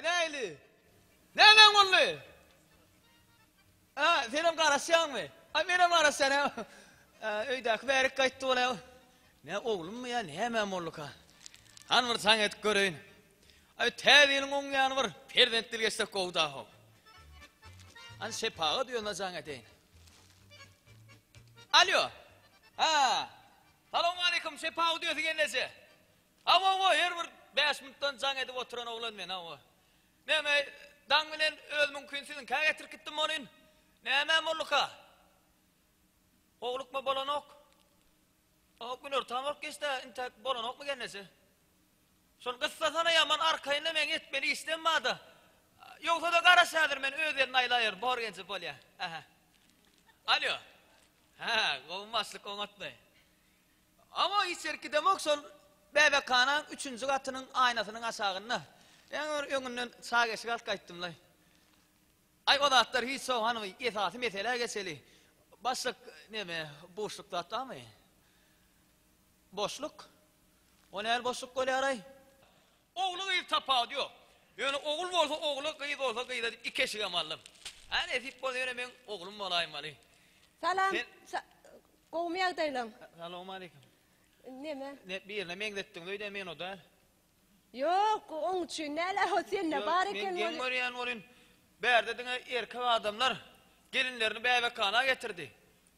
neyli? Nemen oldu? Ha, senin karasyan mı? Ay benim karasyan ya. Öydak verik kayıttı ola. Ne oğlum mu ya, ne hemen oğluk ha? Han var sana et görün. Ay tevinin on yanı var, perdentli geçti kovda ho. An sepağı diyor na sana deyin. Alo. Ha. Selamun aleyküm, sepağı diyorsun kendisi. Ama her bir 5 minuttan sana edip oturan oğlan men ama. Neme, dan bilen öz mümkünsüzün, kaya getir gittim onun. Neme oğluk ha? Oğluk mu bolanok? O gün ortamak işte, intak bolanok mu kendisi? Son kıssa sana yaman arkayında men etmeni istemedi. Yoksa da karasadır men öderin aylayır, bor genci bol ya. Alo. Ha, olmazlık onatmayın. Ama hiç erki demek son BBK'nın 3. katının aynasının aşağında. Yani önünden sağa geçip kalkayttım lay. Ay o da atlar hiç soğuk hanımı esası mesele geçeli. Başlık ne mi? Boşlukta hatta mı? Boşluk? O ne el boşluk golü aray? Oğlu kıyıp tapağı diyor. Yani oğul olsa oğlu, kıyıp olsa kıyıp iki eşik amalım. Yani efik bol yani ben oğlum olayım Ali. Salam. Kovmayak daylam. Selamun aleyküm. Ne mi? Ne bir yerine menglettin öyle men o da. Yok, onun için neler o seninle bariken Men gen olun. Berdedine erkek adamlar gelinlerini BBK'na getirdi.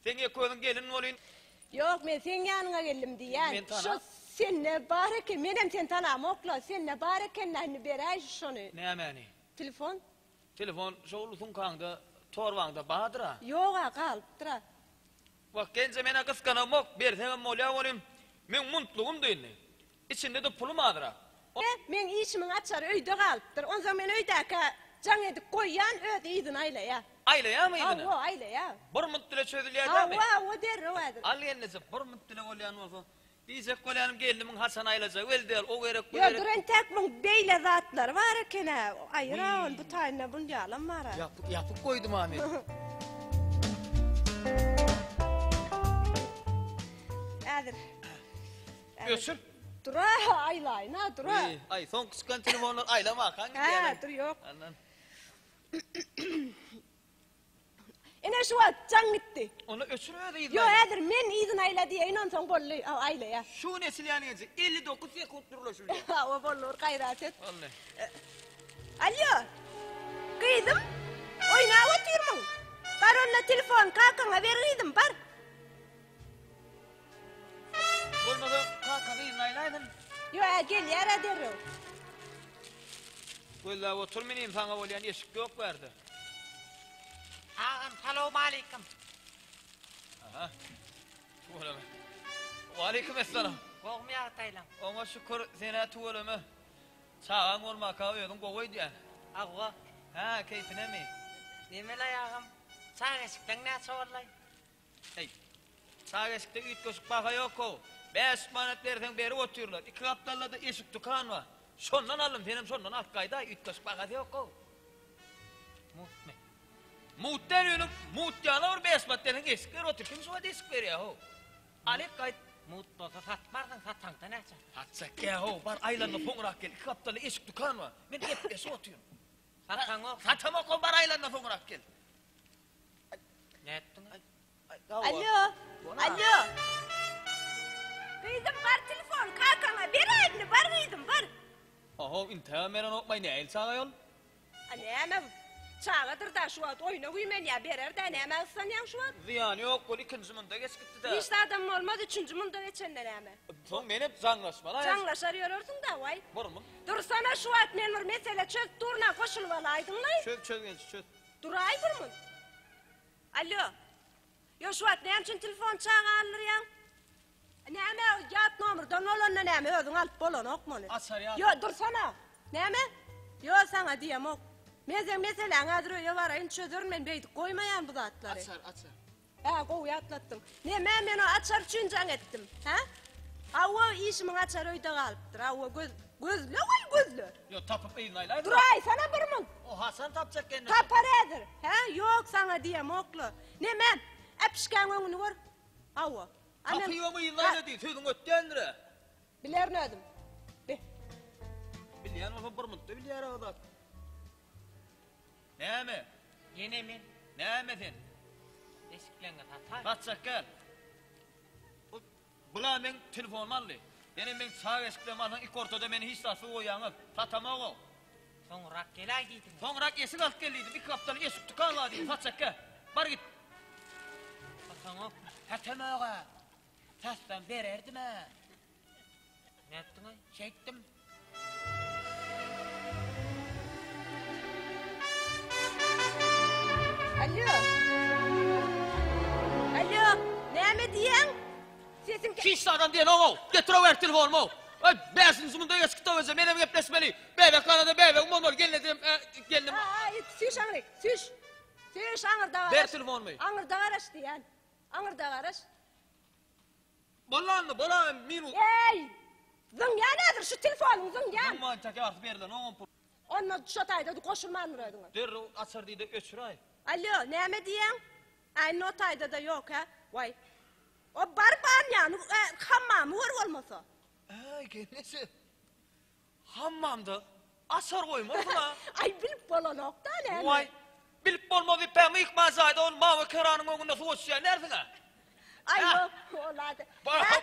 Sen koydun gelin olun. Yok, men sen yanına geldim diyen. Men tanı. Şu seninle bariken, menem sen tanım okla, seninle bariken nahni beray şunu. Ne amani? Telefon? Telefon şoğlusun kanda, torvanda bahadıra. Yok, kalıptıra. Bak gence mena kıskanım yok, bir sen molya olayım. Men mutluğum değil. İçinde de pulum adıra. Men işimin açar öyde kalıptır. On zaman öydeki can edip koyan öde idin ayle ya. Aile ya mı idin? Ha, ayle ya. Bir mutluğuna çözülüyor Ha, da mı? o der o adır. Al yenisi, bir mutluğuna olyan olsa. Diyecek kolyanım geldimin Hasan aylacak, öyle değil, o gerek bu Ya gerek. duran tekmin beyle zatlar var ekene. Ayran bu tane bunu yalan var. Yapıp koydum Ahmet. Adır. Göçür. Dura aylayna dura. Ay son kıskan telefonlar aylama hangi Ha diyelim. dur yok. Anlan. Ene şu an can gitti. Onu öçürüyor da idin. Yo adır men idin ayla diye inan son bollu ayla ya. Şu nesil yani gelecek 59 sekund durula şuraya. Ha o bollu gayret et. Vallahi. Alo. Kıydım. Oyna oturma. Baronla telefon kalkana veriydim bar. Olmadı kalkanı idin aylaydın. Yo gel yara derim. Vallahi oturmayayım sana olayan eşik yok verdi. Ağam selamun aleyküm. Aha. Tuğla mı? Aleyküm esselam. Kovmayak daylam. Ona şükür sene tuğla mı? Sağın olma kahveyordun kovoy diyen. Ağam. Ha keyfine mi? Demelay ağam. Sağ eşikten ne sorlay? Hey. Sağ eşikte üç köşk baka yok o. 5 manetlerden beri oturuyorlar. 2 kaptarlarda eşik dükkan var. Sondan alın benim sondan akkayda üç köşk bakası yok o. Mut me. Muhten yönüm, muhtiyana var 5 manetlerden eşikler otur. Kim sonra eşik veriyor o? Alek kayıt. Mut olsa satmardın satsankta ne açar? Hatsak ya o. Var aylanla fonrak gel. 2 kaptarlı eşik dükkan var. Ben hep beş oturuyorum. Satsan o. Satamak o var aylanla fonrak gel. Ne ettin? Alo. Alo. Kıydım var telefon kalkana veriydim var kıydım var. Oho intihar meran okmayın ya el sağa yol. Anne hemen çağıdır da şu an oyuna uyumen ya berer de hemen ıslanyan şu an. Ziyan yok o ikinci mında geç gitti de. Hiç de adam olmadı üçüncü munda geçenden hemen. Son benim zanlaşma. Canlaşar yorursun da vay. Var mı? Dur sana şu an memur mesele çöz durna koşulvalaydın lan. Çöz genç çöz. Dur ay vurmun. Alo. Yo şu an ne için telefon çağırır ya? Neme yat nomurdan olanla neme ödün alıp bolon okmanı. Açar ya. Yo dur sana. Neme? Yo sana diyem ok. Mezen meselen adro yo var ayın çözür men beydik koymayan bu zatları. Açar. Ha koyu atlattım. Ne men o açar çüncan ettim. Ha? Ava işimin açar öyde kalıptır. Ava gözlü koy gözlü. Yo tapıp iyi naylay. Dur ay sana burmun. O Hasan tapacak kendini. Tapar edir. Ha? Yok sana diyem oklu. Ne men? Epişken onu vur. Ava. Tapıyor mu iyi naylay değil. Sözün öttendir. Biler ne ödüm? Bilyen olsa bir mutlu bilyer o da. Näme? Yine men Näme sen? eşiklerini tatay. Batsak gel. Bula men telefon mallı. Yani men sağ eşikle malın ilk ortada meni hissası o yanıp satamak o. Sonra gelay dedim. Sonra esik alt geliydim. İki kaptan esik tıkanladıydım. Batsak gel. Bar git. Sonra Hatamağa. Tasdan vererdim ha. ne yaptın ay? Çektim. Alo. Alo. Näme diýen? Sesin Kişlardan diyen o. Getiriver telefonumu. Ay besin zumunda eskita öze. Menem gepleşmeli. Bebe kanada bebe. Umumlar gelin dedim. Geldim. Ay, süş aňyry, süş. Süş aňyrda garaş. Ver telefonumu. Aňyrda garaş diýen. Aňyrda garaş. Bolanlı bolan minut. Ey! Zıngya nedir şu telefonun zıngya? Aman takar verden 10 pul. Onunla şotayda koşulmandıraydın. Der açar dedi öçüray. Alo, näme diýen? Ay notayda da yok ha. Vay. O barban yani hammam var olmasa. Ay kendisi. Hammamda asar koyma buna. Ay bilip bolanokda näme? Vay. Bilip bolmadı pemi yıkmazaydı on mavi kıranın önünde su uçuşuyor. Neredine? Ay Ha. yok oladı.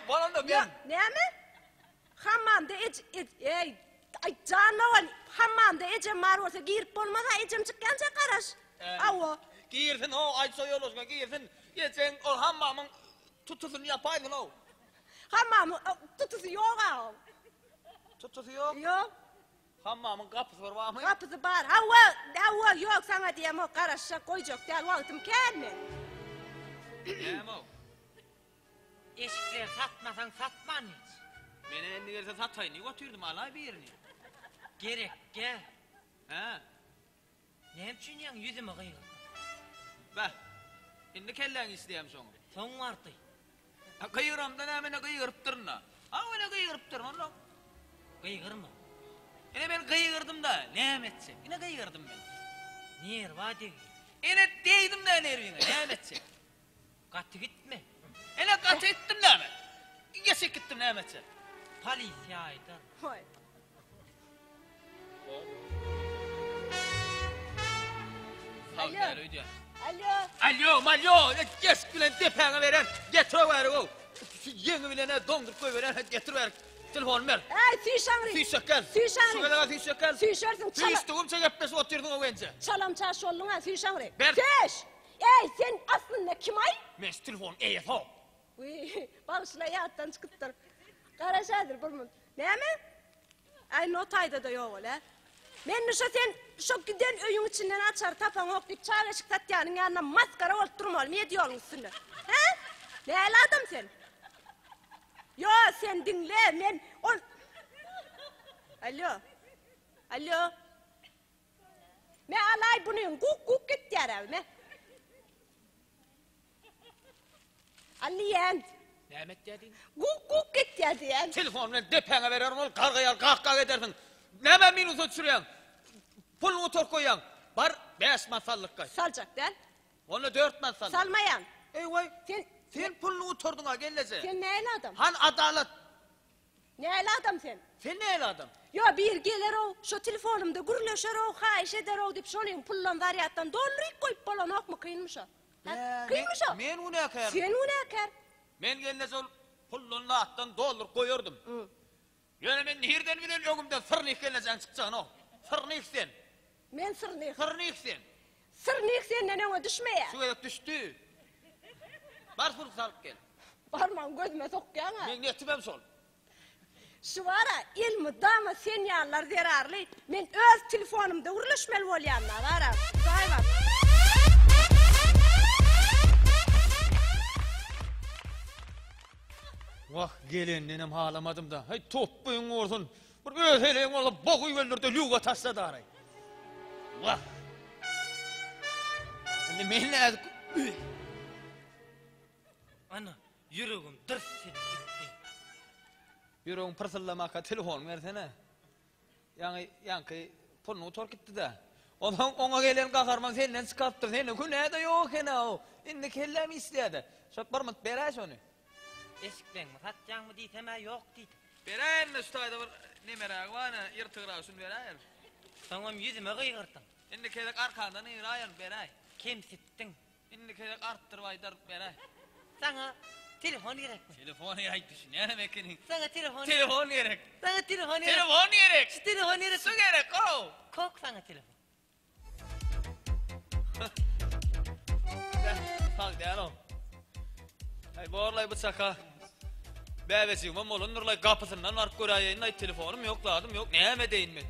Bolan da ben. Näme? Hammamda ey ay canlawan hammamda ecem mar olsa girip bolmasa ecem çıkkança garaş. Awo. Girdin o ay soyolosga girdin. Geçen o hammamın tutusunu yapaydın o. Hammam tutusu yok ha. Tutusu yok. Yok. Hammamın kapısı var mı? Kapısı bar. Hava yok sana diyem o karışa koyacak değil vaktim gelme. Ne o? Eşikler satmasan satman hiç. Beni endi gelse satayım. Niye götürdüm alay bir yerini? Gerek gel. Ha? Ne için yan yüzümü kıyır? Bak. Şimdi kellen isteyem sonra. Son vardı. Kıyıramdan hemen kıyırıp durna. Ha öyle kıyırıp durna oğlum. Kıyır mı? Yine ben kıyırdım da ne emetse. Yine kıyırdım ben. Niye vadi? Yine değdim de nervine ne emetse. Katı gitme. Yine kat ettim de mi? Geçek gittim ne emetse. Polis yaydı. Hoy. Alo. Alo. Alo malyo. Geç gülen depene veren. Getir ver o. Yeni bilene dondurup koy veren. Getir ver. Telefon ver. Ay suyşanri. Tüysökkel. Suyşanri. Suyşökkel. Tüysökkel. Suyşarsın çalam. Tüystüğüm çekepmesi oturdun o vence. Çalam çarşı oldun ha suyşanri. Ver. Seş. Ey sen aslında kim ay? Mes telefon EFO. Uy bağışla yattan çıkıttır. Karaşadır bulmun. Ne mi? Ay notayda da yok öyle. Men şu sen şu giden öyün içinden açar tapan hoplayıp çağla çık tatyanın yanına maskara olup durmalı. Ne diyorsun üstünde? He? Ne adam sen? Yo sen dinle men on... Alo. Alo. Me alay bunu guk guk git yara me. Aliyen. Ne emek dedin? Guk guk git ya diyen. Telefonla depene verer ol kargayar kahkaha edersin. Ne ben minus uçuruyan? Pulunu otur koyan. Var 5 masallık kay. Salacak değil. Onu 4 masallık. Salmayan. Ey vay. Sen, Sen pulunu oturdun ha gellese. sen neyle adam? Han adalet. Neyle adam sen? Sen ne el adam? Yo bir gelir o, şu telefonumda gürleşer o, hayiş eder o deyip şolayım pullan variyattan dollayıp koyup bolan ok mu kıyılmış o? Ha, kıyılmış o. Men onu yakar. Sen o ne akar? Men gellese ol pulunu attan doldur koyurdum. Hı. Yani men nehirden bilen yolumda fırnik gellesen çıkacağın o. Fırnik sen. Men sırnıyık. Fırnik sen. Sırnıyık senden ona düşmeye. Suya düştü. Bar fırık salıp gel. Parmağın gözüme sokyan ha. Men netibem sol. Şu ara ilmi dama sen yanlar zararlı. Men öz telefonumda uğraşmalı olyanlar var ha. Say var. Vah gelin nenem halamadım da. Hay toplayın orsun. Bir öteleyin orada boku öldürdü lüga tasladı aray. Vah. Şimdi menle Ana yüreğim dırs edip gitti. yüreğin pırsıllamak'a telefon versene. Yani yankı pulunu otur gitti de. Ona gelen kakarman senden çıkarttır. Senin günahı da yok hena o. İndi kellem istedi. Şak barmat bereş onu. Eşikten mi satacağım mı diysem ha yok deydim. Beren üstayda bir ne merak var ne yırtığı olsun beren. Sonra yüzüme kıyırdın. Indi kedek arkandan ýyraýan beray. Kemsittin. Indi kedek arttırıp aýdaryp beray. Sana telefon gerekmi? Telefonu aýdyş. Näme mekinin? Sana telefon. Telefon gerek. Sana telefon gerek. Telefon gerek. Şu telefon gerek. Su gerek o. Kok sana telefon. Bak değerli. Ay borlay bıçaka. Bäbesi, mamolun nurlay kapısından ark görayın. Ay telefonum yok, ladım yok. Näme deyin men?